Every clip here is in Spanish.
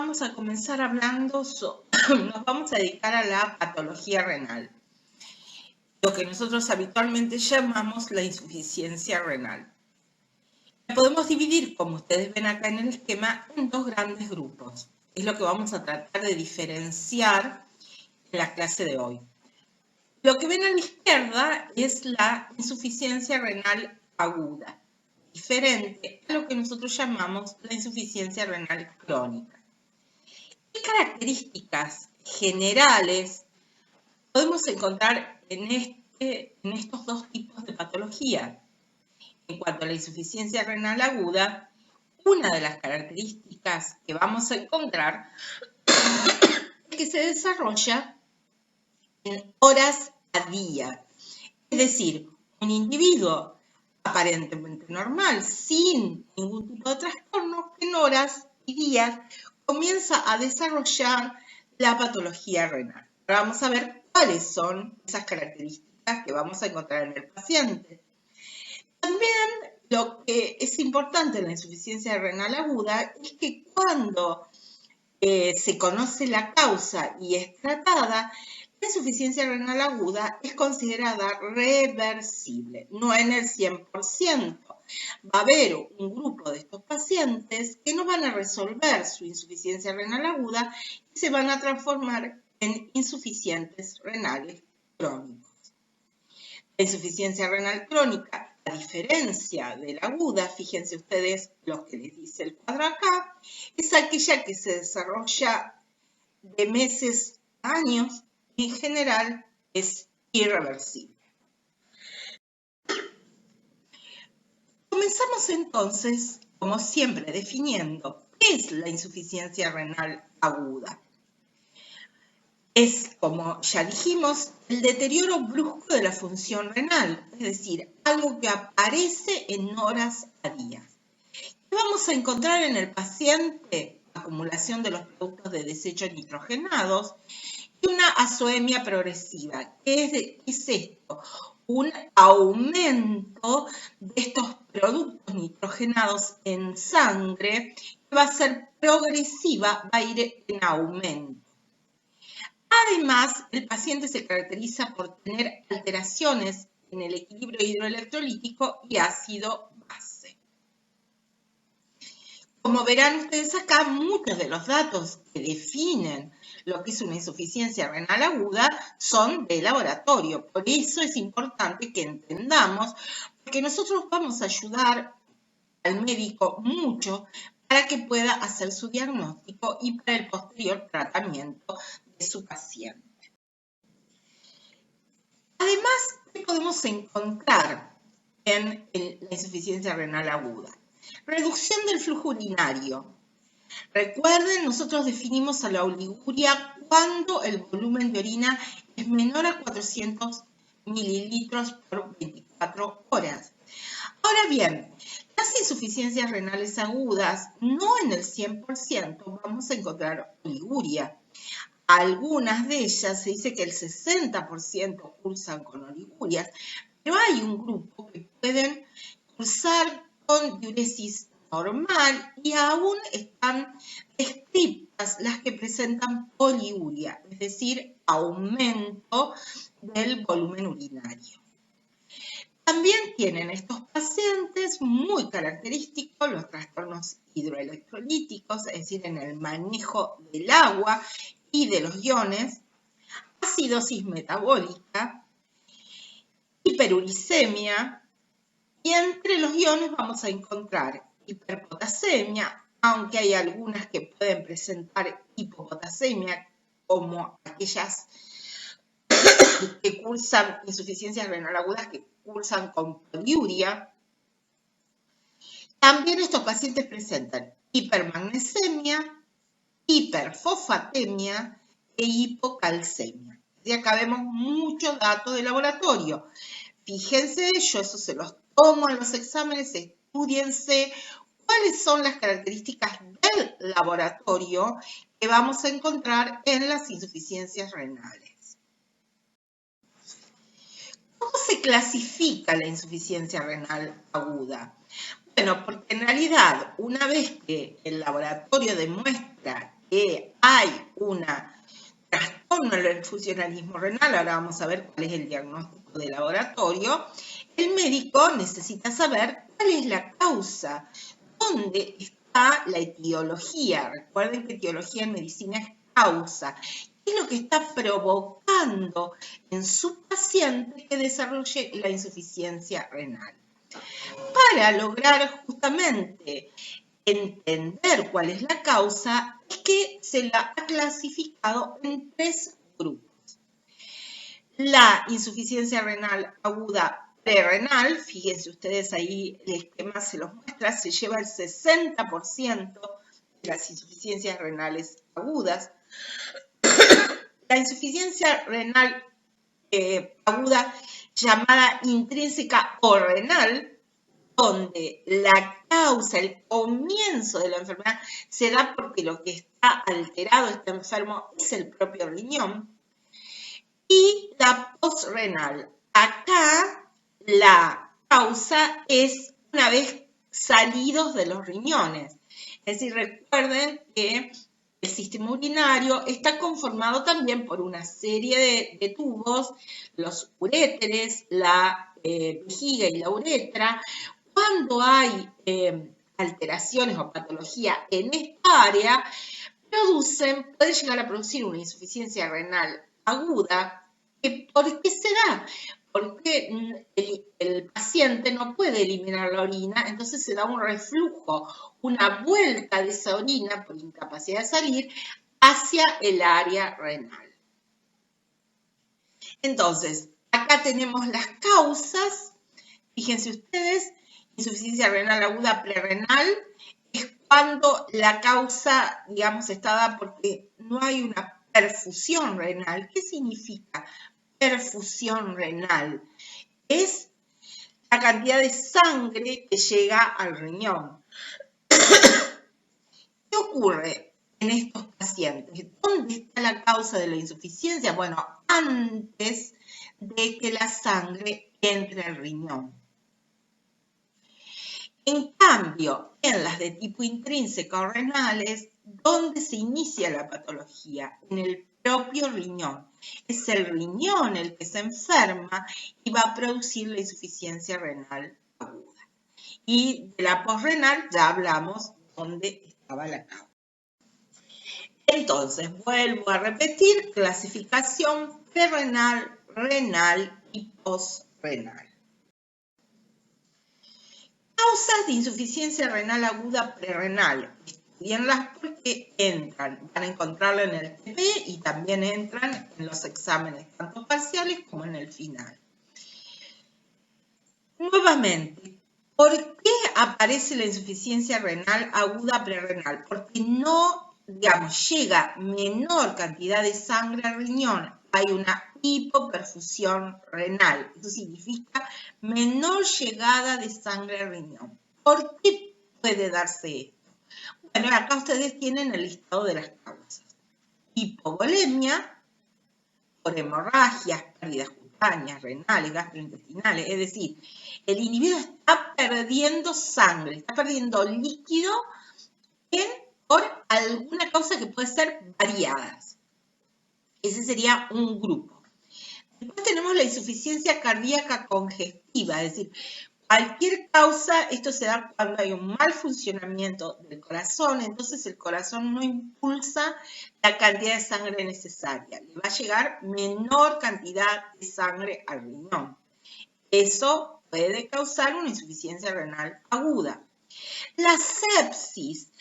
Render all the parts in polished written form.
vamos a comenzar hablando, nos vamos a dedicar a la patología renal, lo que nosotros habitualmente llamamos la insuficiencia renal. La podemos dividir, como ustedes ven acá en el esquema, en dos grandes grupos. Es lo que vamos a tratar de diferenciar en la clase de hoy. Lo que ven a la izquierda es la insuficiencia renal aguda, diferente a lo que nosotros llamamos la insuficiencia renal crónica. ¿Qué características generales podemos encontrar en estos dos tipos de patología? En cuanto a la insuficiencia renal aguda, una de las características que vamos a encontrar es que se desarrolla en horas a día. Es decir, un individuo aparentemente normal, sin ningún tipo de trastorno, que en horas y días comienza a desarrollar la patología renal. Ahora vamos a ver cuáles son esas características que vamos a encontrar en el paciente. También lo que es importante en la insuficiencia renal aguda es que cuando se conoce la causa y es tratada, la insuficiencia renal aguda es considerada reversible, no en el 100%. Va a haber un grupo de estos pacientes que no van a resolver su insuficiencia renal aguda y se van a transformar en insuficientes renales crónicos. La insuficiencia renal crónica, a diferencia de la aguda, fíjense ustedes lo que les dice el cuadro acá, es aquella que se desarrolla de meses a años y en general es irreversible. Comenzamos entonces, como siempre, definiendo qué es la insuficiencia renal aguda. Es, como ya dijimos, el deterioro brusco de la función renal, es decir, algo que aparece en horas a día. ¿Qué vamos a encontrar en el paciente? Acumulación de los productos de desecho nitrogenados y una azoemia progresiva. ¿Qué es esto? Un aumento de estos productos nitrogenados en sangre que va a ser progresiva, va a ir en aumento. Además, el paciente se caracteriza por tener alteraciones en el equilibrio hidroelectrolítico y ácido base. Como verán ustedes acá, muchos de los datos que definen lo que es una insuficiencia renal aguda son de laboratorio. Por eso es importante que entendamos, porque nosotros vamos a ayudar al médico mucho para que pueda hacer su diagnóstico y para el posterior tratamiento de su paciente. Además, ¿qué podemos encontrar en la insuficiencia renal aguda? Reducción del flujo urinario. Recuerden, nosotros definimos a la oliguria cuando el volumen de orina es menor a 400 mililitros por 24 horas. Ahora bien, las insuficiencias renales agudas, no en el 100% vamos a encontrar oliguria. Algunas de ellas se dice que el 60% cursan con oligurias, pero hay un grupo que pueden cursar con diuresis normal y aún están descritas las que presentan poliuria, es decir, aumento del volumen urinario. También tienen estos pacientes muy característicos los trastornos hidroelectrolíticos, es decir, en el manejo del agua y de los iones, acidosis metabólica, hiperuricemia, y entre los iones vamos a encontrar hiperpotasemia, aunque hay algunas que pueden presentar hipopotasemia, como aquellas que cursan insuficiencias renal agudas que cursan con poliuria. También estos pacientes presentan hipermagnesemia, hiperfosfatemia e hipocalcemia. Y acá vemos muchos datos de laboratorio. Fíjense, yo eso se los tomo en los exámenes, estudiense cuáles son las características del laboratorio que vamos a encontrar en las insuficiencias renales. ¿Cómo se clasifica la insuficiencia renal aguda? Bueno, porque en realidad, una vez que el laboratorio demuestra que hay una trastorno en el funcionalismo renal, ahora vamos a ver cuál es el diagnóstico de laboratorio, el médico necesita saber cuál es la causa, dónde está la etiología. Recuerden que etiología en medicina es causa. ¿Qué es lo que está provocando en su paciente que desarrolle la insuficiencia renal? Para lograr justamente entender cuál es la causa, es que se la ha clasificado en 3 grupos. La insuficiencia renal aguda prerrenal, fíjense ustedes ahí, el esquema se los muestra, se lleva el 60% de las insuficiencias renales agudas. La insuficiencia renal aguda llamada intrínseca o renal, donde la causa, el comienzo de la enfermedad, se da porque lo que está alterado, está enfermo, es el propio riñón. Y la postrenal. Acá la causa es una vez salidos de los riñones. Es decir, recuerden que el sistema urinario está conformado también por una serie de tubos, los uréteres, la vejiga y la uretra. Cuando hay alteraciones o patología en esta área, puede llegar a producir una insuficiencia renal aguda. ¿Por qué se da? Porque el paciente no puede eliminar la orina, entonces se da un reflujo, una vuelta de esa orina por incapacidad de salir hacia el área renal. Entonces, acá tenemos las causas. Fíjense ustedes, insuficiencia renal aguda prerrenal es cuando la causa, digamos, está dada porque no hay una perfusión renal. ¿Qué significa perfusión renal? Es la cantidad de sangre que llega al riñón. ¿Qué ocurre en estos pacientes? ¿Dónde está la causa de la insuficiencia? Bueno, antes de que la sangre entre al riñón. En cambio, en las de tipo intrínseco o renales, ¿dónde se inicia la patología? En el propio riñón. Es el riñón el que se enferma y va a producir la insuficiencia renal aguda. Y de la posrenal ya hablamos dónde estaba la causa. Entonces, vuelvo a repetir, clasificación prerrenal, renal y posrenal. Causas de insuficiencia renal aguda prerrenal. Estudienlas porque entran, van a encontrarla en el TP y también entran en los exámenes, tanto parciales como en el final. Nuevamente, ¿por qué aparece la insuficiencia renal aguda prerrenal? Porque no, digamos, llega menor cantidad de sangre al riñón. Hay una hipoperfusión renal. Eso significa menor llegada de sangre al riñón. ¿Por qué puede darse esto? Bueno, acá ustedes tienen el listado de las causas. Hipovolemia, por hemorragias, pérdidas cutáneas, renales, gastrointestinales. Es decir, el individuo está perdiendo sangre, está perdiendo líquido por alguna causa que puede ser variadas. Ese sería un grupo. Después tenemos la insuficiencia cardíaca congestiva, es decir, cualquier causa, esto se da cuando hay un mal funcionamiento del corazón, entonces el corazón no impulsa la cantidad de sangre necesaria. Le va a llegar menor cantidad de sangre al riñón. Eso puede causar una insuficiencia renal aguda. La sepsis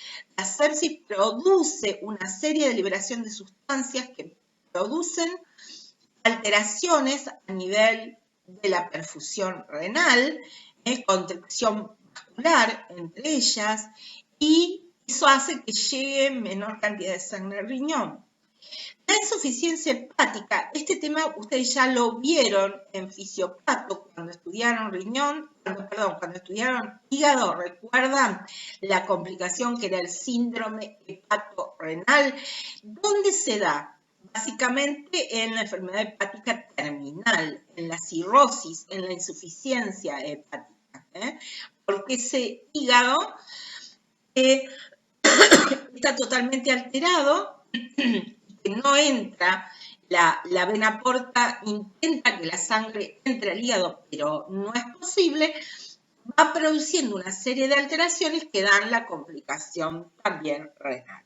produce una serie de liberación de sustancias que producen alteraciones a nivel de la perfusión renal, contracción vascular entre ellas, y eso hace que llegue menor cantidad de sangre al riñón. La insuficiencia hepática, este tema ustedes ya lo vieron en fisiopato cuando estudiaron cuando estudiaron hígado, ¿recuerdan la complicación que era el síndrome hepatorrenal? ¿Dónde se da? Básicamente en la enfermedad hepática terminal, en la cirrosis, en la insuficiencia hepática, porque ese hígado está totalmente alterado, que no entra, la vena porta intenta que la sangre entre al hígado, pero no es posible, va produciendo una serie de alteraciones que dan la complicación también renal.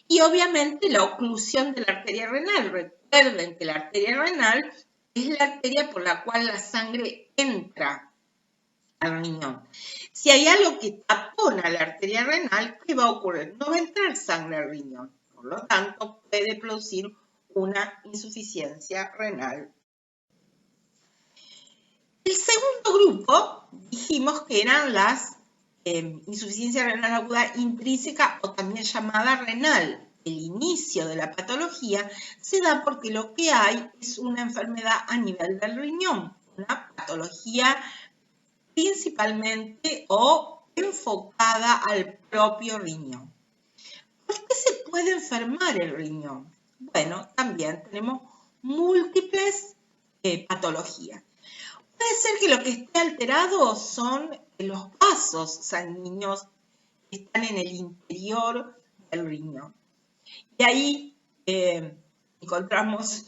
Y obviamente la oclusión de la arteria renal. Recuerden que la arteria renal es la arteria por la cual la sangre entra al riñón. Si hay algo que tapona la arteria renal, ¿qué va a ocurrir? No va a entrar sangre al riñón. Por lo tanto, puede producir una insuficiencia renal. El segundo grupo dijimos que eran las insuficiencia renal aguda intrínseca o también llamada renal. El inicio de la patología se da porque lo que hay es una enfermedad a nivel del riñón, una patología principalmente o enfocada al propio riñón. ¿Por qué se puede enfermar el riñón? Bueno, también tenemos múltiples patologías. Puede ser que lo que esté alterado son los vasos sanguíneos que están en el interior del riñón. Y ahí encontramos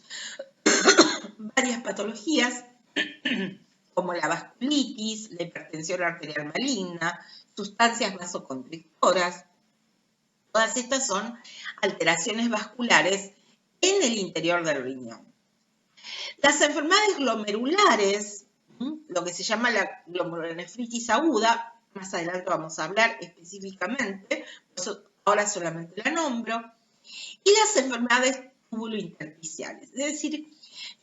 varias patologías como la vasculitis, la hipertensión arterial maligna, sustancias vasoconstrictoras. Todas estas son alteraciones vasculares en el interior del riñón. Las enfermedades glomerulares, lo que se llama la glomerulonefritis aguda, más adelante vamos a hablar específicamente, por eso ahora solamente la nombro, y las enfermedades túbulo-intersticiales. Es decir,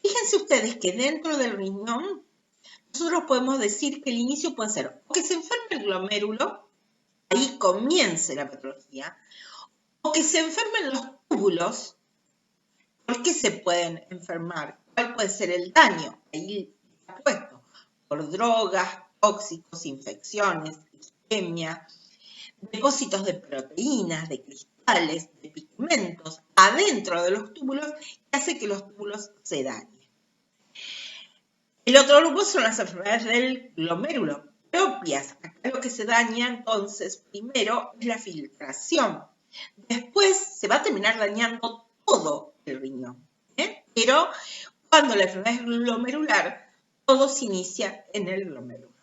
fíjense ustedes que dentro del riñón nosotros podemos decir que el inicio puede ser o que se enferme el glomérulo, ahí comience la patología, o que se enfermen los túbulos. ¿Por qué se pueden enfermar? ¿Cuál puede ser el daño? Ahí está puesto. Por drogas, tóxicos, infecciones, isquemia, depósitos de proteínas, de cristales, de pigmentos adentro de los túbulos que hace que los túbulos se dañen. El otro grupo son las enfermedades del glomérulo propias. Acá lo que se daña entonces primero es la filtración. Después se va a terminar dañando todo el riñón. Pero cuando la enfermedad es glomerular, todo se inicia en el glomérulo.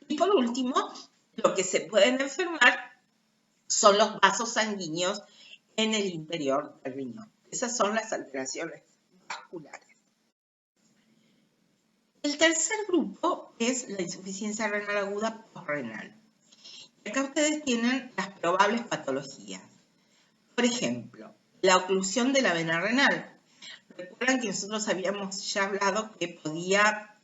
Y por último, lo que se pueden enfermar son los vasos sanguíneos en el interior del riñón. Esas son las alteraciones vasculares. El tercer grupo es la insuficiencia renal aguda posrenal. Acá ustedes tienen las probables patologías. Por ejemplo, la oclusión de la vena renal. Recuerdan que nosotros habíamos ya hablado que podía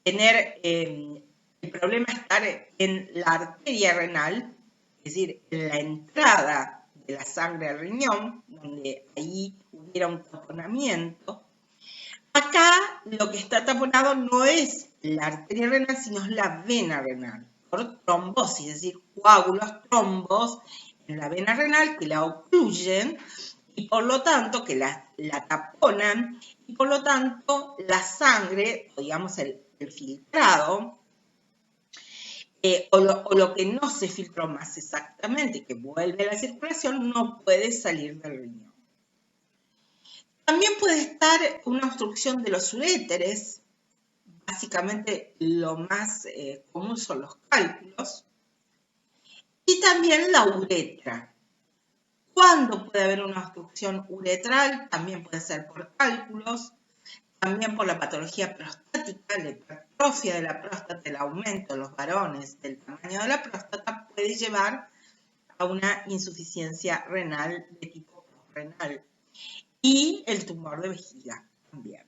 tener el problema estar en la arteria renal, es decir, en la entrada de la sangre al riñón, donde ahí hubiera un taponamiento. Acá lo que está taponado no es la arteria renal, sino es la vena renal, por trombosis, es decir, coágulos, trombos en la vena renal que la ocluyen y por lo tanto que la taponan y por lo tanto la sangre, o digamos el filtrado, o lo que no se filtró más exactamente, que vuelve a la circulación, no puede salir del riñón. También puede estar una obstrucción de los uréteres, básicamente lo más común son los cálculos, y también la uretra. ¿Cuándo puede haber una obstrucción uretral? También puede ser por cálculos, también por la patología prostática, la hipertrofia de la próstata, el aumento en los varones del tamaño de la próstata puede llevar a una insuficiencia renal de tipo posrenal. Y el tumor de vejiga también.